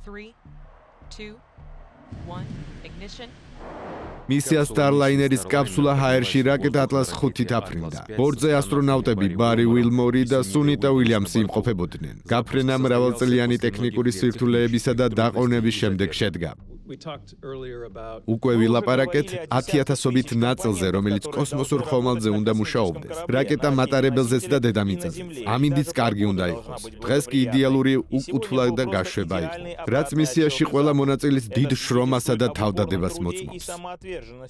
3, 2, 1, ignition. მისია Starliner-ის კაფსულა ჰაერში რაკეტა Atlas 5-ით აფრინდა. ბორტზე ასტრონავტები ბარი უილმორი და სუნიტა უილიამსი იმყოფებოდნენ. გაფრენა მრავალწლიანი ტექნიკური სირთულეებისა და დაყოვნების შემდეგ შედგა. უკვე ვილაპარაკეთ 10,000-ობით ნაწილზე, რომელიც კოსმოსურ ხომალდზე უნდა მუშაობდეს. რაკეტა მატარებელზეც და დედამიწაზეც. ამინდიც კარგი უნდა იყოს. დღეს კი იდეალური უკუთვლა და გაშვება იყო. რაც მისიაში ყველა მონაწილის დიდ შრომასა და თავდადებას მოწმობს.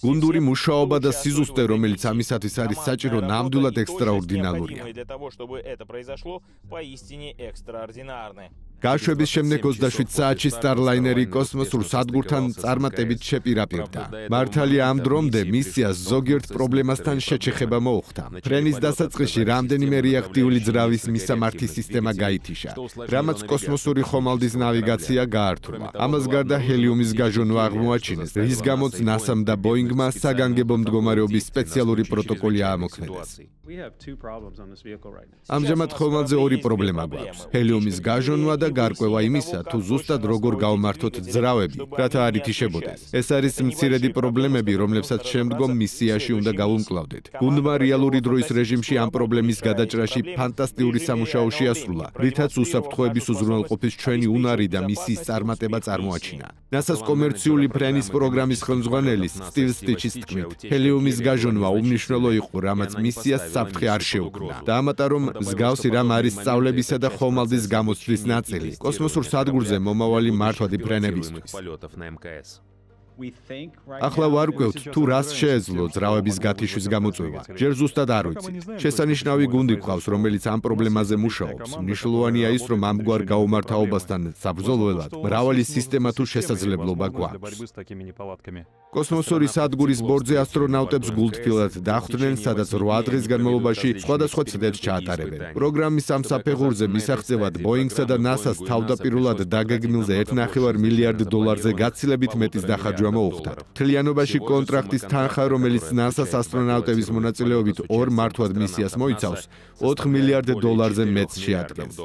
გუნდური მუშაობა და სიზუსტე, რომელიც ამისათვის არის საჭირო, ნამდვილად ექსტრაორდინარულია. გაშვების შემდეგ 27 საათში Starliner-ი კოსმოსურ სადგურთან წარმატებით შეპირაპირდა. მართალია ამ დრომდე მისიას ზოგიერთ პრობლემასთან შეჩეხება მოუხდა. ფრენის დასაწყისში რამდენიმე რეაქტიული ძრავის მისამართი სისტემა გაითიშა, რამაც კოსმოსური ხომალდის ნავიგაცია გაართულა. ამას გარდა ჰელიუმის გაჟონვა აღმოაჩინეს, რის გამოც NASA-მ და Boeing-მა საგანგებო მდგომარეობის სპეციალური პროტოკოლი აამოქმედეს. ამჟამად ხომალდზე ორი პრობლემა გვაქვს: ჰელიუმის გაჟონვა და გარკვევა იმისა, თუ ზუსტად როგორ გავმართოთ ძრავები, რათა არ ითიშებოდეს. ეს არის მცირედი პრობლემები, რომლებსაც შემდგომ მისიაში უნდა გავუმკლავდეთ. გუნდმა რეალური დროის რეჟიმში ამ პრობლემის გადაჭრაში ფანტასტიკური სამუშაო შეასრულა, რითაც უსაფრთხოების უზრუნველყოფის ჩვენი უნარი და მისიის წარმატება წარმოაჩინა. NASA-ს კომერციული ფრენის პროგრამის ხელმძღვანელის სტივ სტიჩის თქმით, ჰელიუმის გაჟონვა უმნიშვნელო იყო, რამაც მისიას საფრთხე არ შეუქმნა. დაამატა, რომ მსგავსი რამ არის სწავლებისა და ხომალდის გამოცდის ნაწილი. კოსმოსურ სადგურზე მომავალი მართვადი ფრენებისთვის. ახლა ვარკვევთ, თუ რას შეეძლო ძრავების გათიშვის გამოწვევა. ჯერ ზუსტად არ ვიცით. შესანიშნავი გუნდი გვყავს, რომელიც ამ პრობლემაზე მუშაობს. მნიშვნელოვანია ის, რომ ამგვარ გაუმართავობასთან საბრძოლველად მრავალი სისტემა თუ შესაძლებლობა გვაქვს. კოსმოსური სადგურის ბორტზე ასტრონავტებს გულთბილად დახვდნენ, სადაც 8 დღის განმავლობაში სხვადასხვა ცდებს ჩაატარებენ. პროგრამის ამ საფეხურზე მისაღწევად Boeing-სა და NASA-ს თავდაპირველად დაგეგმილზე $1.5 მილიარდ გაცილებით მეტის დახარჯვა მოუხდათ. მთლიანობაში კონტრაქტის თანხა, რომელიც NASA-ს ასტრონავტების მონაწილეობით 2 მართვად მისიას მოიცავს, $4 მილიარდ მეტს შეადგენს.